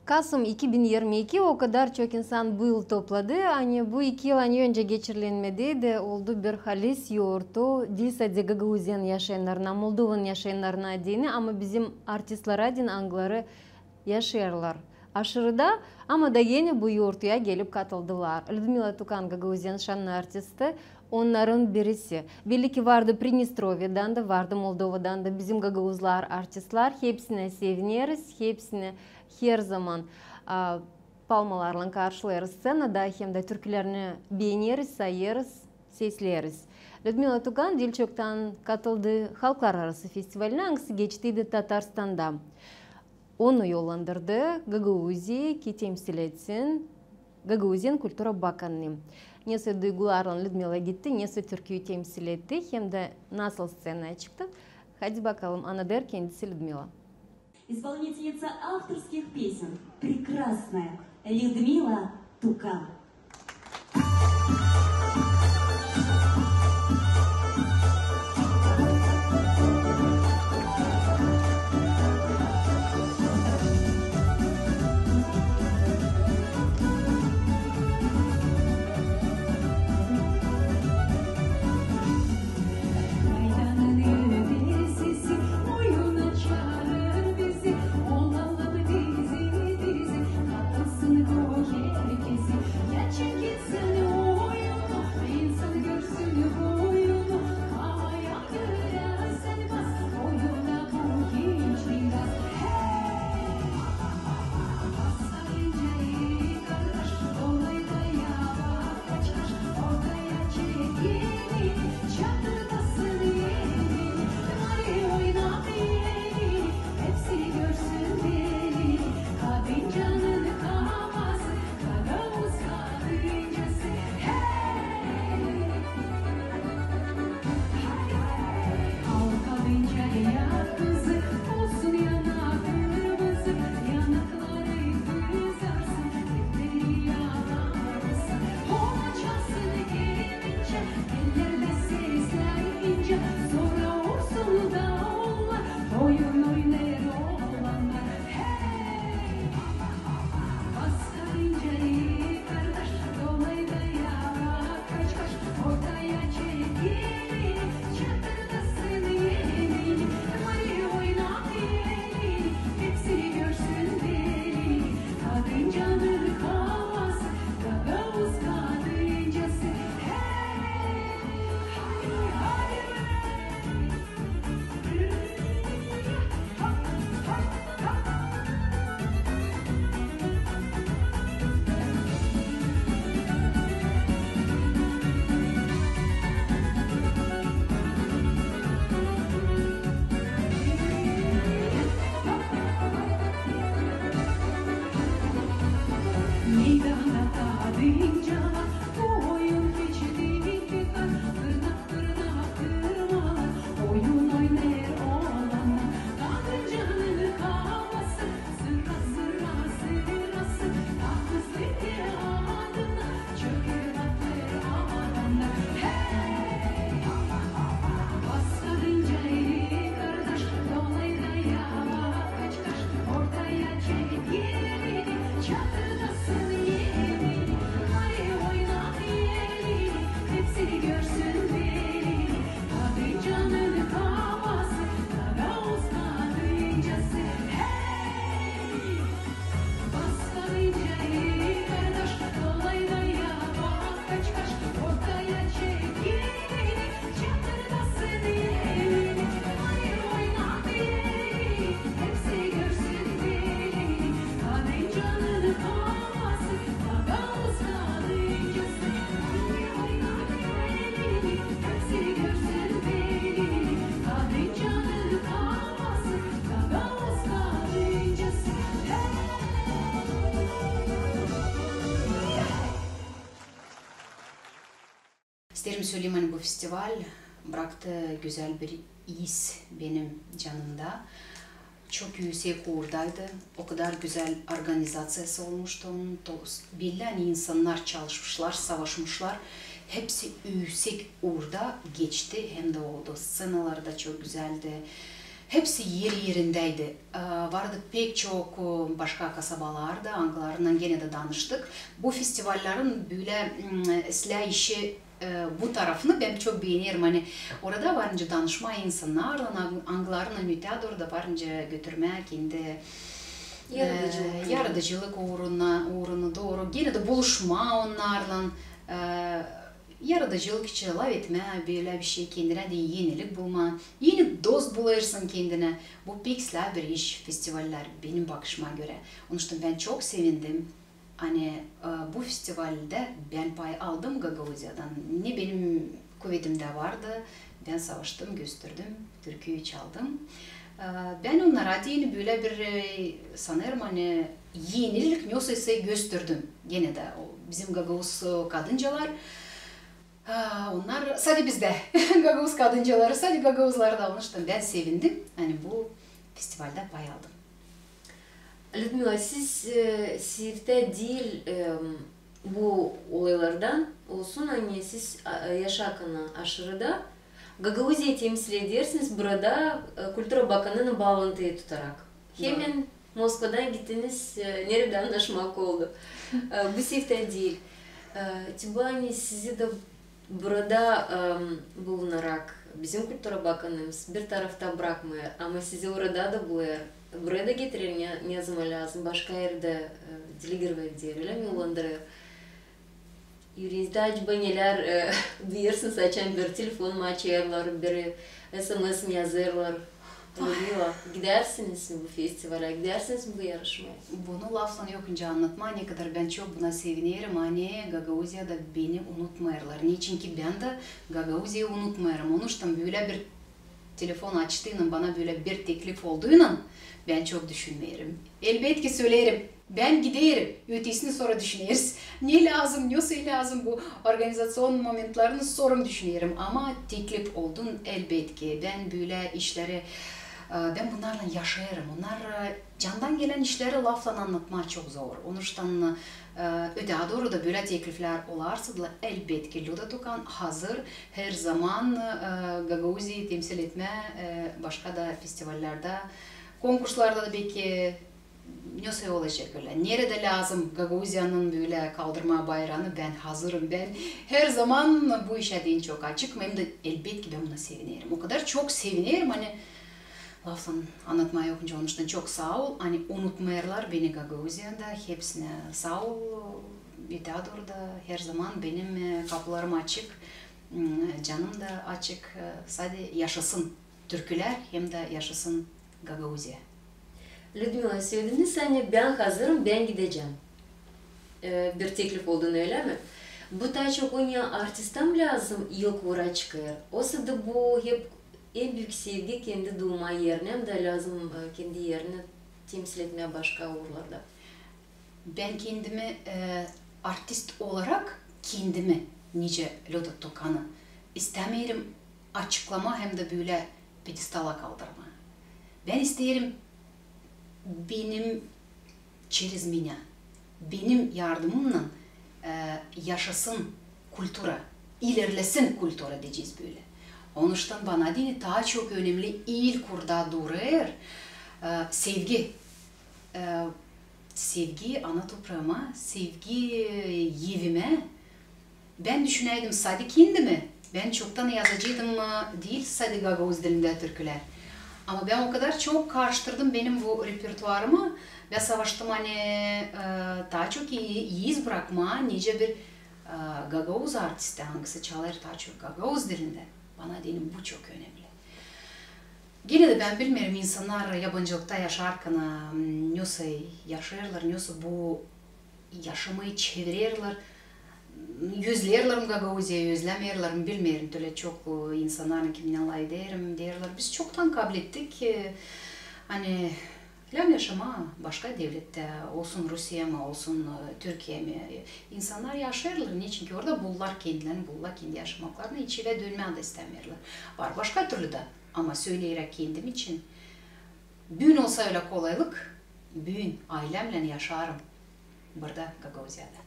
Kasım 2022 o kadar çok insan bu yıl topladı. Hani bu 2 yıl önce geçirilenmedi de oldu bir halis yoğurdu. Dil sadece Gagauzyan yaşayanlarına, Moldovan yaşayanlarına dini ama bizim artistlara din angları yaşarlar. Aşırıda ama da yeni bu yurtuya gelip katıldılar. Людмила Tukan Gagauzyan şanlı artisti onların birisi. Belli ki vardı Pridnestrovye'dan da vardı Moldova'dan da bizim Gagauzlar artistler. Hepsine seviniyoruz, hepsine her zaman palmalarla karşılarız scenada hem de türkülerini beğeniriz, sayarız, sesleriz. Людмила Tukan Dilçok'tan katıldığı halklar arası festivaline hangisi geçtiydi Tatarstan'da. Onu yollandırdı Gagauzi'yi ki temsil etsin Gagauzyan Kültüra Bakanı. Nesi duygularla Людмила gitti, nesi Türkiye'yi temsil etti hem de nasıl scenaya çıktı. Hadi bakalım Anader kendisi Людмила. Исполнительница авторских песен, прекрасная Людмила Тукан. İsterim söyleyeyim hani bu festival bıraktı güzel bir iz benim canımda. Çok yüksek uğurdaydı. O kadar güzel organizasyası olmuştu onun. Belli hani insanlar çalışmışlar, savaşmışlar. Hepsi yüksek uğurda geçti. Hem de oldu. Scenaları da çok güzeldi. hepsi yerindeydi. Vardı pek çok başka kasabalarda, Ankara'dan gene de danıştık. Bu festivallerin böyle işi bu tarafını ben çok beğenirim. Hani orada varınca danışma insanlarla, Ankara'nın müteahhit varınca götürme kendi yaratıcılık uğruna doğru. Gene de buluşma onlarla. Yaratıcılık için laf etme, böyle bir şey kendine de yenilik bulma, yeni dost bulursın kendine. Bu pek bir iş, festivaller benim bakışıma göre. Onun için ben çok sevindim. Hani bu festivalde ben pay aldım Gagavuzya'dan. Ne benim kuvvetimde vardı, ben savaştım, gösterdim, türküyü çaldım. Ben onlara yeni böyle bir sanırım hani yenilik neyse gösterdim. Gene de bizim Gagavuz kadıncalar. Onlar sadece bizde Gagavuz kadıncaları, sadece Gagavuzlarda olmuştum. Ben sevindim. Hani bu festivalde pay aldım. Людмила, siz Siirt'te değil bu olaylardan olsun hani siz yaşarken aşırıda Gagavuzya'yı temsil edersiniz burada Kültür Bakanı'nın bağlantıyı tutarak. Hemen Moskova'dan gittiniz, nereden anlaşmak oldu. Bu Siirt'te değil. Tibani sizi de burada bulunarak bizim Kültür Bakanımız bir tarafta bırakmıyor ama sizi orada da buluyor. Buraya da getirir ne zaman lazım, başka yerde diliger ediyor, öyle mi yollandırıyor? Yüreğinizde acaba neler duyuyorsunuz, açan bir telefon mu açıyorlar, bir SMS mi yazıyorlar? Gidersiniz bu festivale, gidersiniz bu yarışmaya. Bunu laftan yokunca anlatma ne kadar ben çok buna sevinirim. Hani Gagavuzya'da beni unutmayarlar. Niçin ki ben de Gagavuzya'yı unutmayarım. Onun için böyle bir telefon açtığının bana böyle bir teklif olduğundan ben çok düşünmeyelim. Elbette ki söylerim. Ben giderim. Ötesini sonra düşünürüz. Ne lazım, ne lazım bu organizasyon momentlerini sonra düşünüyorum. Ama teklif oldun elbette ki. Ben böyle işleri ben bunlarla yaşarım. Onlar candan gelen işleri lafla anlatmak çok zor. Onun için daha doğru da böyle teklifler olarsa da elbette ki Luda Tukan hazır her zaman Gagavuzya'yı temsil etme başka da festivallerde, konkurslarda da belki ne olacak öyle. Nerede lazım Gagavuzya'nın böyle kaldırma bayrağını ben hazırım. Ben her zaman bu işe deyin çok açık. Hem de elbette ki ben buna sevinirim. O kadar çok sevinirim hani laftan anlatmaya yokunca onun için çok sağ ol. Hani unutmayarlar beni Gagavuzya'da. Hepsine sağ ol. Daha doğru da her zaman benim kapılarım açık. Canım da açık. Sadece yaşasın türküler hem de yaşasın Gagavuzya. Людмила, söylediniz hani ben hazırım, ben gideceğim. Bir teklif olduğunu öyle mi? Bu daha çok ona artistten mi lazım yok uğra çıkıyor? Oysa da bu hep en büyük sevgi kendi doğma yerine hem de lazım kendi yerini temsil etmeye başka uğurlarda. Ben kendimi artist olarak kendimi nice Luda Tukan'ı istemiyorum açıklama hem de böyle pedestala kaldırma. Ben isterim benim через меня, benim yardımımla yaşasın kültüre, ilerlesin kültüre diyeceğiz böyle. Onun için bana dini daha çok önemli ilk kurda durur sevgi. Sevgi ana toprağıma, sevgi yevime. Ben düşüneydim sadece kendimi. Ben çoktan yazacıydım değil sadece Gagavuz dilinde türküler. Ama ben o kadar çok karıştırdım benim bu repertuarımı ve savaştım hani daha çok iyi iz bırakma nice bir Gagavuz artisti hangisi çalar daha çok Gagavuz dilinde. Bana dedim bu çok önemli. Gene de ben bilmiyorum insanlar yabancılıkta yaşarken nasıl yaşarlar, nasıl bu yaşamayı çevirirler. Yüzlerler mi Gagavuzya'yı yüzlemirler mi bilmiyorum. Öyle çok insanların kimine alay derler. Biz çoktan kabul ettik ki hani yaşama başka devlette olsun Rusya mı olsun Türkiye mi insanlar yaşarlar. Niçin ki orada bullar kendilerini, bullar kendi yaşamaklarını içi ve dönmeyi de istemiyorlar. Var başka türlü de ama söyleyerek kendim için büyün olsa öyle kolaylık büyün ailemle yaşarım burada Gagavuzya'da.